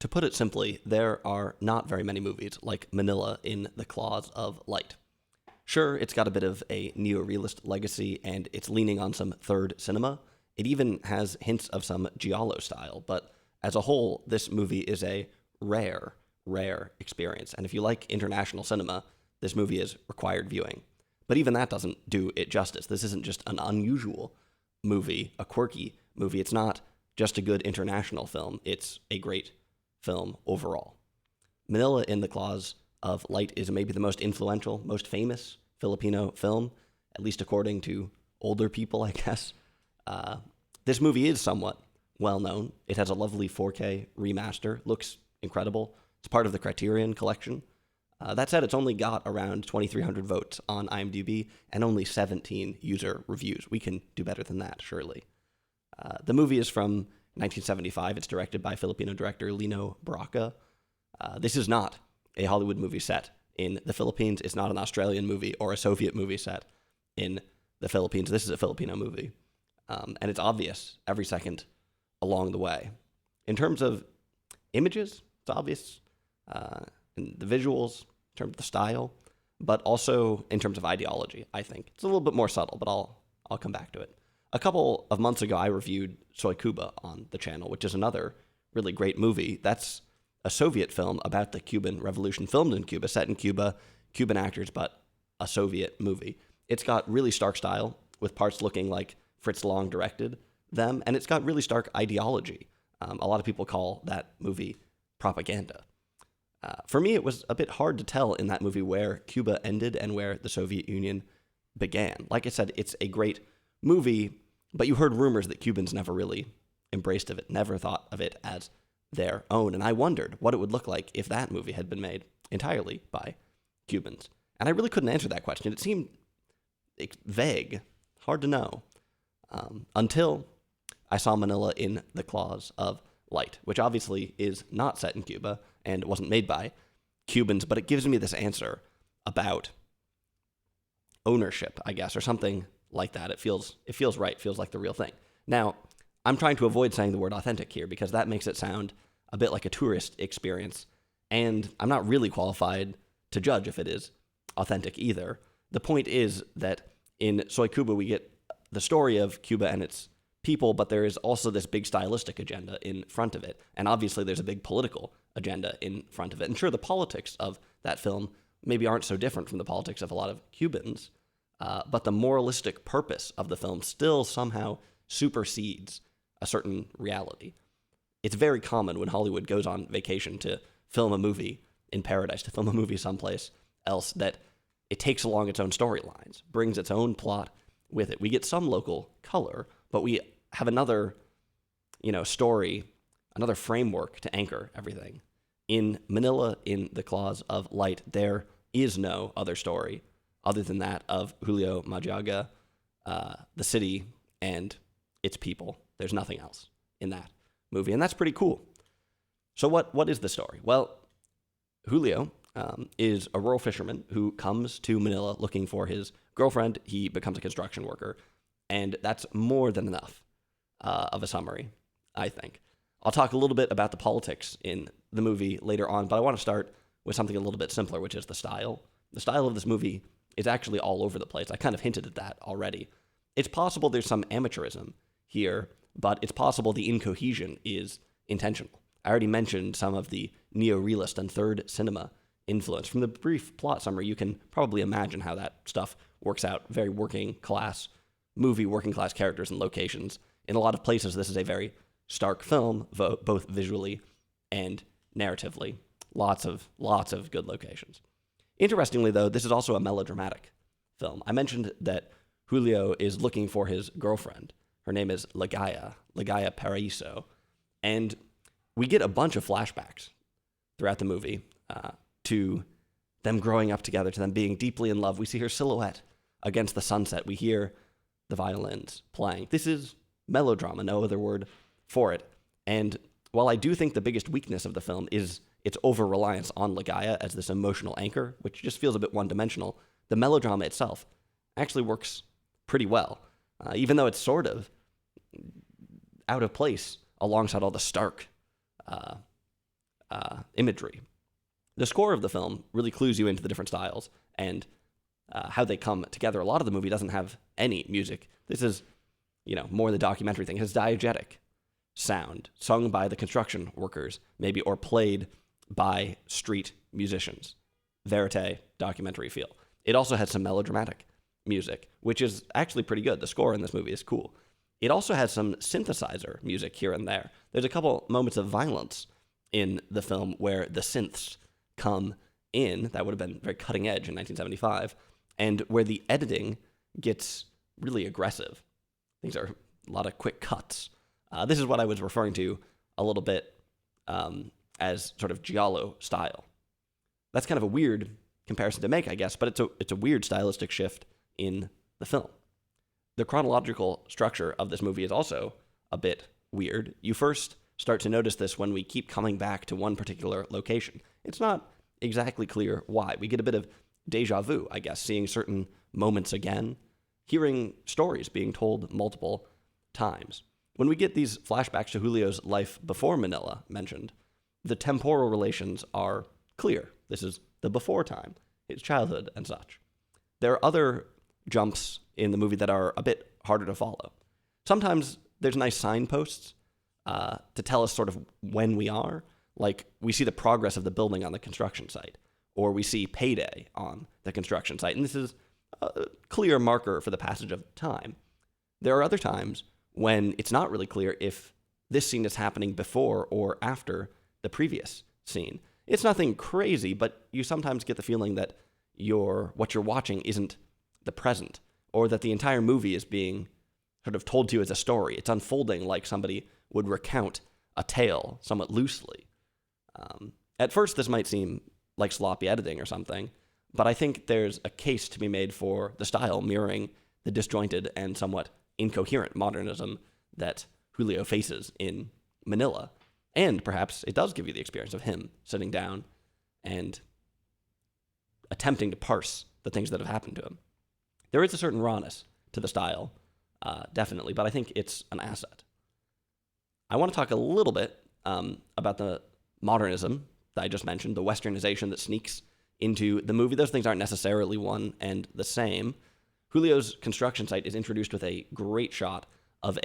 To put it simply, there are not very many movies like Manila in the Claws of Light. Sure, it's got a bit of a neo-realist legacy and it's leaning on some third cinema. It even has hints of some giallo style, but as a whole, this movie is a rare experience. And if you like international cinema, this movie is required viewing. But even that doesn't do it justice. This isn't just an unusual movie, a quirky movie. It's not just a good international film. It's a great film overall. Manila in the Claws of Light is maybe the most influential, most famous Filipino film, at least according to older people, I guess. This movie is somewhat well known. It has a lovely 4K remaster, looks incredible. It's part of the Criterion collection. That said, it's only got around 2,300 votes on IMDb and only 17 user reviews. We can do better than that, surely. The movie is from 1975. It's directed by Filipino director Lino Baraka. This is not a Hollywood movie set in the Philippines. It's not an Australian movie or a Soviet movie set in the Philippines. This is a Filipino movie. And it's obvious every second along the way. In terms of images, it's obvious. In the visuals, in terms of the style, but also in terms of ideology, I think. It's a little bit more subtle, but I'll come back to it. A couple of months ago, I reviewed Soy Cuba on the channel, which is another really great movie. That's a Soviet film about the Cuban Revolution, filmed in Cuba, set in Cuba, Cuban actors, but a Soviet movie. It's got really stark style, with parts looking like Fritz Lang directed them, and it's got really stark ideology. A lot of people call that movie propaganda. For me, it was a bit hard to tell in that movie where Cuba ended and where the Soviet Union began. Like I said, it's a great movie, but you heard rumors that Cubans never really embraced of it, never thought of it as their own. And I wondered what it would look like if that movie had been made entirely by Cubans. And I really couldn't answer that question. It seemed vague, hard to know, until I saw Manila in the Claws of Light, which obviously is not set in Cuba and wasn't made by Cubans, but it gives me this answer about ownership, I guess, or something like that. It feels right, feels like the real thing. Now, I'm trying to avoid saying the word authentic here because that makes it sound a bit like a tourist experience, and I'm not really qualified to judge if it is authentic either. The point is that in Soy Cuba, we get the story of Cuba and its people, but there is also this big stylistic agenda in front of it. And obviously there's a big political agenda in front of it. And sure, the politics of that film maybe aren't so different from the politics of a lot of Cubans, but the moralistic purpose of the film still somehow supersedes a certain reality. It's very common when Hollywood goes on vacation to film a movie in paradise, to film a movie someplace else, that it takes along its own storylines, brings its own plot with it. We get some local color, but we have another, story, another framework to anchor everything. In Manila, in the Claws of Light, there is no other story other than that of Julio Majaga, the city, and its people. There's nothing else in that movie, and that's pretty cool. So what is the story? Well, Julio is a rural fisherman who comes to Manila looking for his girlfriend. He becomes a construction worker, and that's more than enough of a summary, I think. I'll talk a little bit about the politics in the movie later on, but I want to start with something a little bit simpler, which is the style. The style of this movie is actually all over the place. I kind of hinted at that already. It's possible there's some amateurism here, but it's possible the incohesion is intentional. I already mentioned some of the neo-realist and third cinema influence. From the brief plot summary, you can probably imagine how that stuff works out. Very working class movie, working class characters and locations. In a lot of places, this is a very stark film, both visually and narratively. Lots of good locations. Interestingly, though, this is also a melodramatic film. I mentioned that Julio is looking for his girlfriend. Her name is Ligaya Paraiso. And we get a bunch of flashbacks throughout the movie to them growing up together, to them being deeply in love. We see her silhouette against the sunset. We hear the violins playing. This is melodrama, no other word for it. And while I do think the biggest weakness of the film is its over-reliance on Ligaya as this emotional anchor, which just feels a bit one-dimensional, the melodrama itself actually works pretty well, even though it's sort of out of place alongside all the stark imagery. The score of the film really clues you into the different styles and how they come together. A lot of the movie doesn't have any music. This is, more the documentary thing. It has diegetic sound sung by the construction workers, maybe, or played by street musicians. Verite documentary feel. It also has some melodramatic music, which is actually pretty good. The score in this movie is cool. It also has some synthesizer music here and there. There's a couple moments of violence in the film where the synths come in. That would have been very cutting edge in 1975, and where the editing gets really aggressive. These are a lot of quick cuts. This is what I was referring to a little bit as sort of giallo style. That's kind of a weird comparison to make, I guess, but it's a weird stylistic shift in the film. The chronological structure of this movie is also a bit weird. You first start to notice this when we keep coming back to one particular location. It's not exactly clear why. We get a bit of deja vu, I guess, seeing certain moments again, hearing stories being told multiple times. When we get these flashbacks to Julio's life before Manila mentioned, the temporal relations are clear. This is the before time, his childhood and such. There are other jumps in the movie that are a bit harder to follow. Sometimes there's nice signposts to tell us sort of when we are. Like, we see the progress of the building on the construction site, or we see payday on the construction site, and this is a clear marker for the passage of time. There are other times when it's not really clear if this scene is happening before or after the previous scene. It's nothing crazy, but you sometimes get the feeling that what you're watching isn't the present, or that the entire movie is being sort of told to you as a story. It's unfolding like somebody would recount a tale somewhat loosely. At first, this might seem like sloppy editing or something, but I think there's a case to be made for the style mirroring the disjointed and somewhat incoherent modernism that Julio faces in Manila. And perhaps it does give you the experience of him sitting down and attempting to parse the things that have happened to him. There is a certain rawness to the style, definitely, but I think it's an asset. I want to talk a little bit about the modernism that I just mentioned, the westernization that sneaks into the movie. Those things aren't necessarily one and the same. Julio's construction site is introduced with a great shot of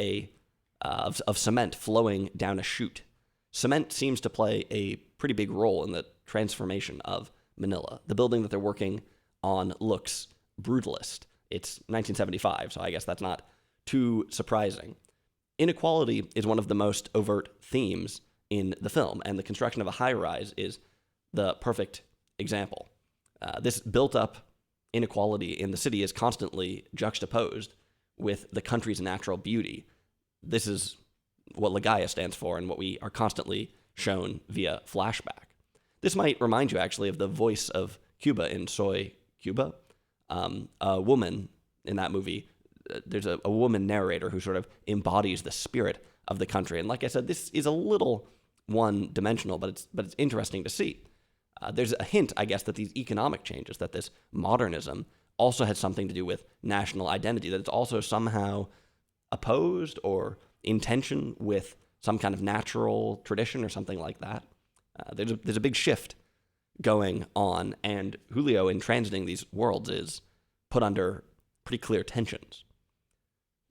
of cement flowing down a chute. Cement seems to play a pretty big role in the transformation of Manila. The building that they're working on looks brutalist. It's 1975, so I guess that's not too surprising. Inequality is one of the most overt themes in the film, and the construction of a high-rise is the perfect example. This built-up inequality in the city is constantly juxtaposed with the country's natural beauty. This is what Ligaya stands for and what we are constantly shown via flashback. This might remind you, actually, of the voice of Cuba in Soy Cuba. A woman in that movie, there's a woman narrator who sort of embodies the spirit of the country. And like I said, this is a little one-dimensional, but it's interesting to see. There's a hint, I guess, that these economic changes, that this modernism also has something to do with national identity, that it's also somehow opposed or in tension with some kind of natural tradition or something like that. There's a big shift going on, and Julio, in transiting these worlds, is put under pretty clear tensions.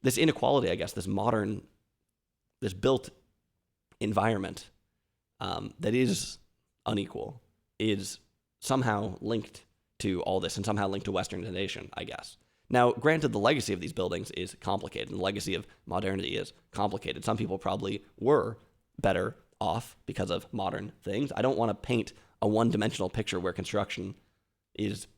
This inequality, I guess, this built environment that is unequal, is somehow linked to all this and somehow linked to westernization, I guess. Now, granted, the legacy of these buildings is complicated, and the legacy of modernity is complicated. Some people probably were better off because of modern things. I don't want to paint a one-dimensional picture where construction is,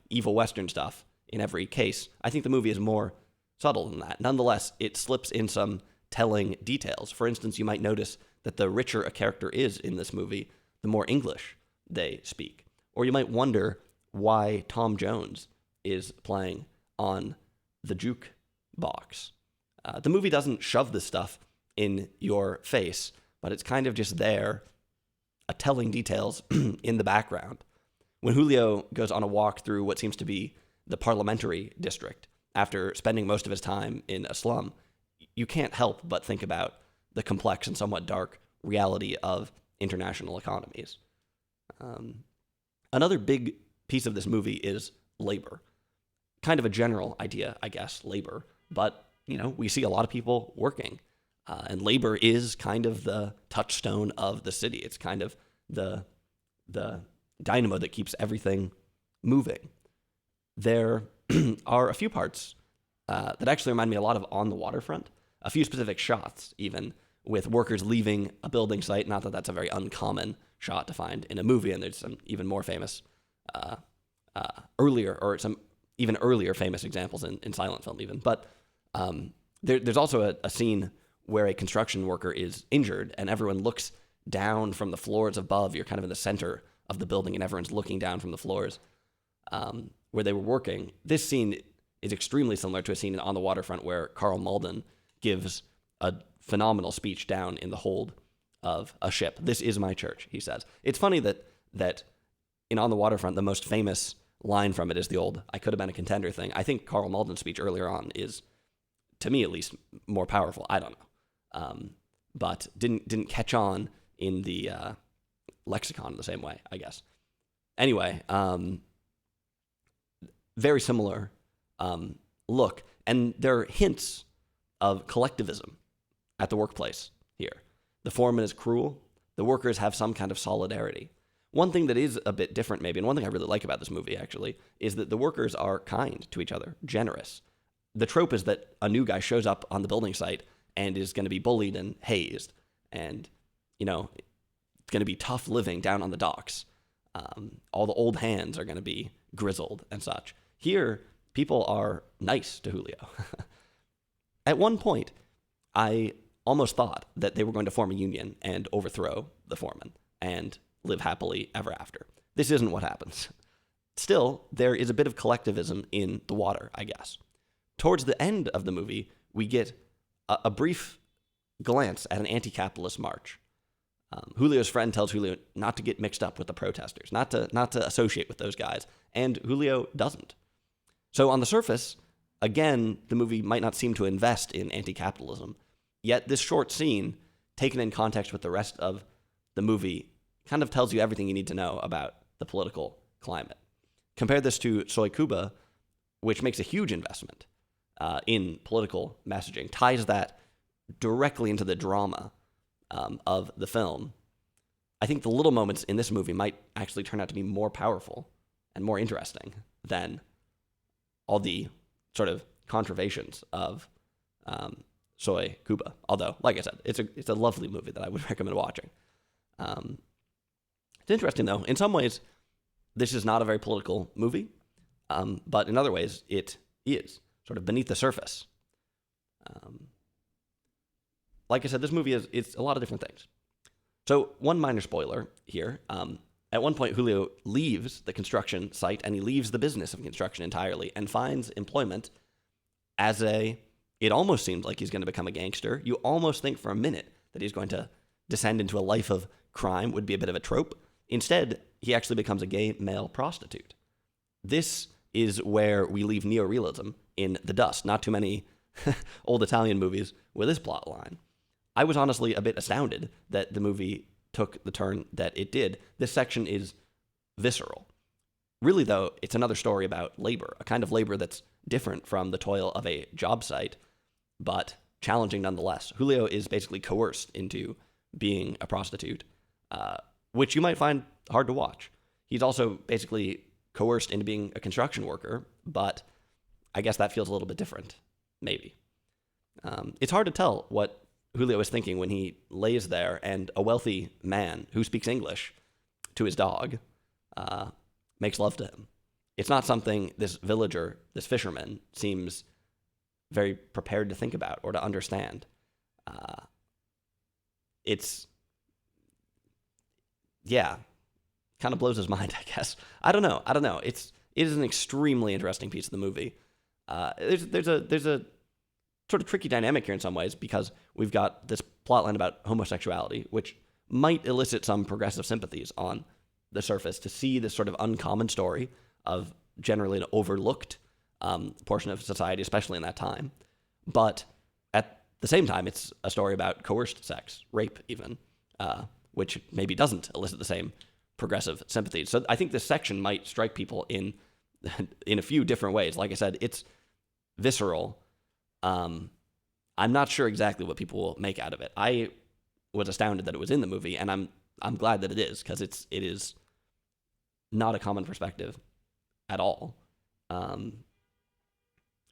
evil Western stuff in every case. I think the movie is more subtle than that. Nonetheless, it slips in some telling details. For instance, you might notice that the richer a character is in this movie, the more English they speak. Or you might wonder why Tom Jones is playing on the jukebox. The movie doesn't shove this stuff in your face, but it's kind of just there, telling details in the background. When Julio goes on a walk through what seems to be the parliamentary district, after spending most of his time in a slum, you can't help but think about the complex and somewhat dark reality of international economies. Another big piece of this movie is labor. Kind of a general idea, I guess, labor. But, we see a lot of people working. And labor is kind of the touchstone of the city. It's kind of the dynamo that keeps everything moving. There are a few parts that actually remind me a lot of On the Waterfront. A few specific shots, even, with workers leaving a building site. Not that that's a very uncommon shot to find in a movie, and there's some even more famous some even earlier famous examples in silent film even. But there's also a scene where a construction worker is injured and everyone looks down from the floors above. You're kind of in the center of the building and everyone's looking down from the floors where they were working. This scene is extremely similar to a scene On the Waterfront where Carl Malden gives a phenomenal speech down in the hold of a ship. "This is my church," he says. It's funny that in On the Waterfront, the most famous line from it is the old "I could have been a contender" thing. I think Carl Malden's speech earlier on is, to me at least, more powerful. I don't know. But didn't catch on in the lexicon the same way, I guess. Anyway, very similar look. And there are hints of collectivism at the workplace here. The foreman is cruel. The workers have some kind of solidarity. One thing that is a bit different maybe, and one thing I really like about this movie actually, is that the workers are kind to each other, generous. The trope is that a new guy shows up on the building site and is going to be bullied and hazed. And, it's going to be tough living down on the docks. All the old hands are going to be grizzled and such. Here, people are nice to Julio. At one point, I almost thought that they were going to form a union and overthrow the foreman and live happily ever after. This isn't what happens. Still, there is a bit of collectivism in the water, I guess. Towards the end of the movie, we get a brief glance at an anti-capitalist march. Julio's friend tells Julio not to get mixed up with the protesters, not to associate with those guys, and Julio doesn't. So on the surface, again, the movie might not seem to invest in anti-capitalism, yet this short scene, taken in context with the rest of the movie, kind of tells you everything you need to know about the political climate. Compare this to Soy Cuba, which makes a huge investment in political messaging, ties that directly into the drama of the film. I think the little moments in this movie might actually turn out to be more powerful and more interesting than all the sort of contraventions of Soy Cuba. Although, like I said, it's a lovely movie that I would recommend watching. It's interesting, though. In some ways, this is not a very political movie, but in other ways, it is sort of beneath the surface. Like I said, this movie it's a lot of different things. So one minor spoiler here. At one point, Julio leaves the construction site and he leaves the business of construction entirely and finds employment as it almost seems like he's going to become a gangster. You almost think for a minute that he's going to descend into a life of crime, would be a bit of a trope. Instead, he actually becomes a gay male prostitute. This is where we leave neorealism in the dust. Not too many old Italian movies with this plot line. I was honestly a bit astounded that the movie took the turn that it did. This section is visceral. Really, though, it's another story about labor, a kind of labor that's different from the toil of a job site, but challenging nonetheless. Julio is basically coerced into being a prostitute, which you might find hard to watch. He's also basically coerced into being a construction worker, but I guess that feels a little bit different, maybe. It's hard to tell what Julio is thinking when he lays there and a wealthy man who speaks English to his dog makes love to him. It's not something this villager, this fisherman, seems very prepared to think about or to understand. Kind of blows his mind, I guess. I don't know. It is an extremely interesting piece of the movie. There's a sort of tricky dynamic here in some ways because we've got this plotline about homosexuality, which might elicit some progressive sympathies on the surface to see this sort of uncommon story of generally an overlooked portion of society, especially in that time. But at the same time, it's a story about coerced sex, rape even, which maybe doesn't elicit the same progressive sympathies. So I think this section might strike people in a few different ways. Like I said, it's visceral. I'm not sure exactly what people will make out of it. I was astounded that it was in the movie, and I'm glad that it is, because it is not a common perspective at all.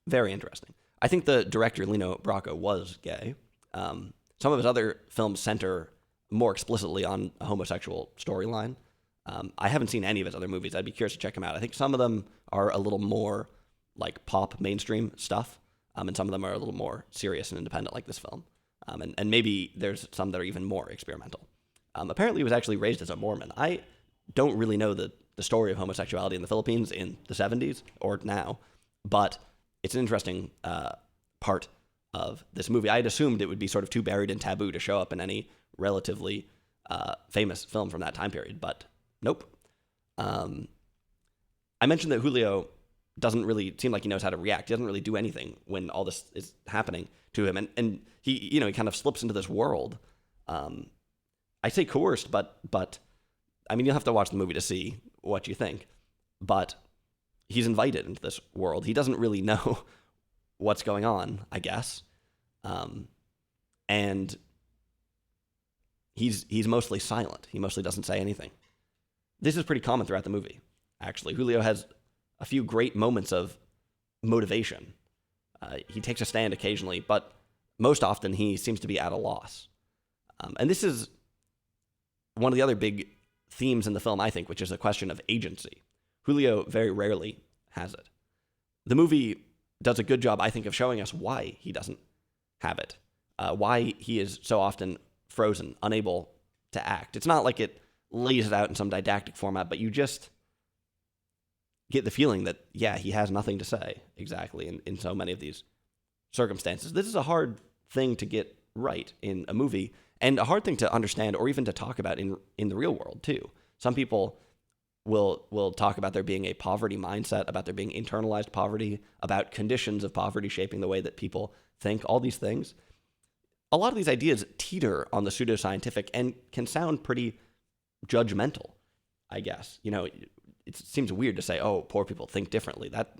Very interesting. I think the director, Lino Bracco, was gay. Some of his other films center more explicitly on a homosexual storyline. I haven't seen any of his other movies. I'd be curious to check them out. I think some of them are a little more like pop mainstream stuff, and some of them are a little more serious and independent, like this film. And maybe there's some that are even more experimental. Apparently, he was actually raised as a Mormon. I don't really know the story of homosexuality in the Philippines in the 70s or now, but it's an interesting part of this movie. I had assumed it would be sort of too buried in taboo to show up in any relatively famous film from that time period, but nope. I mentioned that Julio doesn't really seem like he knows how to react. He doesn't really do anything when all this is happening to him, and he kind of slips into this world. I say coerced, but I mean, you'll have to watch the movie to see what you think. But he's invited into this world. He doesn't really know what's going on, I guess, and he's mostly silent. He mostly doesn't say anything. This is pretty common throughout the movie, actually. Julio has a few great moments of motivation. He takes a stand occasionally, but most often he seems to be at a loss. And this is one of the other big themes in the film, I think, which is the question of agency. Julio very rarely has it. The movie does a good job, I think, of showing us why he doesn't have it, why he is so often frozen, unable to act. It's not like it lays it out in some didactic format, but you just get the feeling that, yeah, he has nothing to say exactly in so many of these circumstances. This is a hard thing to get right in a movie, and a hard thing to understand or even to talk about in the real world, too. Some people will talk about there being a poverty mindset, about there being internalized poverty, about conditions of poverty shaping the way that people think, all these things. A lot of these ideas teeter on the pseudoscientific and can sound pretty judgmental, I guess. You know, it seems weird to say, oh, poor people think differently. That's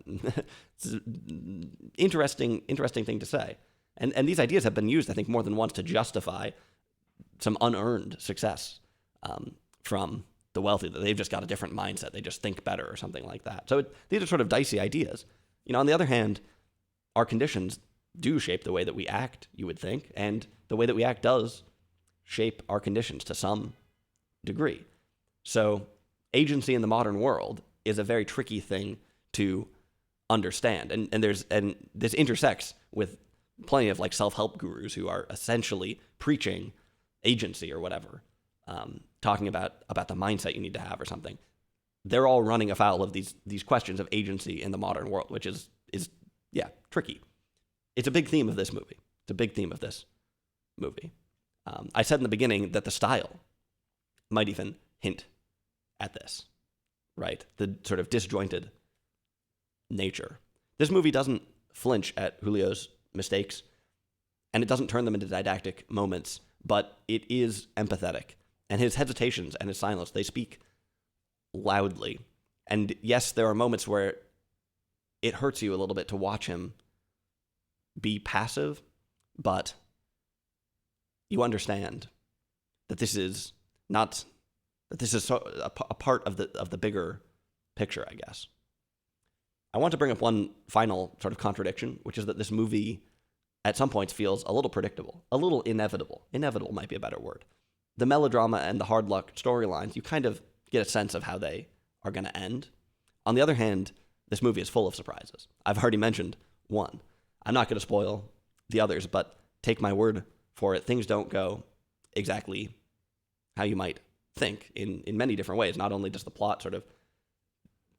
an interesting thing to say. And these ideas have been used, I think, more than once to justify some unearned success from the wealthy, that they've just got a different mindset. They just think better or something like that. So these are sort of dicey ideas. You know, on the other hand, our conditions do shape the way that we act, you would think, and the way that we act does shape our conditions to some degree. So agency in the modern world is a very tricky thing to understand. And this intersects with plenty of like self-help gurus who are essentially preaching agency or whatever, talking about the mindset you need to have or something. They're all running afoul of these questions of agency in the modern world, which is tricky. It's a big theme of this movie. It's a big theme of this movie. I said in the beginning that the style might even hint at this, right? The sort of disjointed nature. This movie doesn't flinch at Julio's mistakes, and it doesn't turn them into didactic moments, but it is empathetic. And his hesitations and his silence, they speak loudly. And yes, there are moments where it hurts you a little bit to watch him be passive, but you understand that this is a part of the bigger picture, I guess. I want to bring up one final sort of contradiction, which is that this movie at some points feels a little predictable, a little inevitable. Inevitable might be a better word. The melodrama and the hard luck storylines, you kind of get a sense of how they are going to end. On the other hand, this movie is full of surprises. I've already mentioned one. I'm not going to spoil the others, but take my word for it, things don't go exactly how you might think in many different ways. Not only does the plot sort of,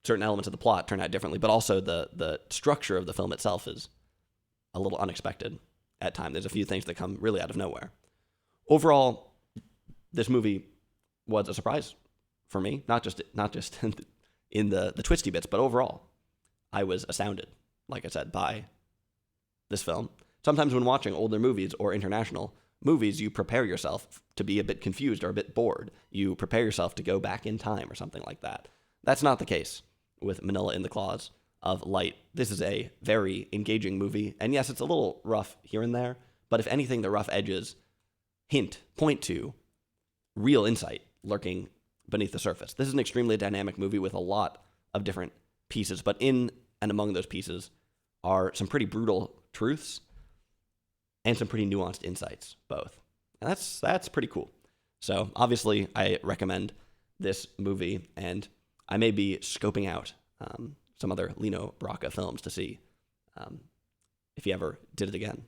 certain elements of the plot turn out differently, but also the structure of the film itself is a little unexpected at times. There's a few things that come really out of nowhere. Overall, this movie was a surprise for me, not just in the twisty bits, but overall, I was astounded, like I said, by this film. Sometimes when watching older movies or international, movies, you prepare yourself to be a bit confused or a bit bored. You prepare yourself to go back in time or something like that. That's not the case with Manila in the Claws of Light. This is a very engaging movie, and yes, it's a little rough here and there, but if anything, the rough edges point to real insight lurking beneath the surface. This is an extremely dynamic movie with a lot of different pieces, but in and among those pieces are some pretty brutal truths and some pretty nuanced insights, both. And that's pretty cool. So obviously, I recommend this movie, and I may be scoping out some other Lino Brocca films to see if he ever did it again.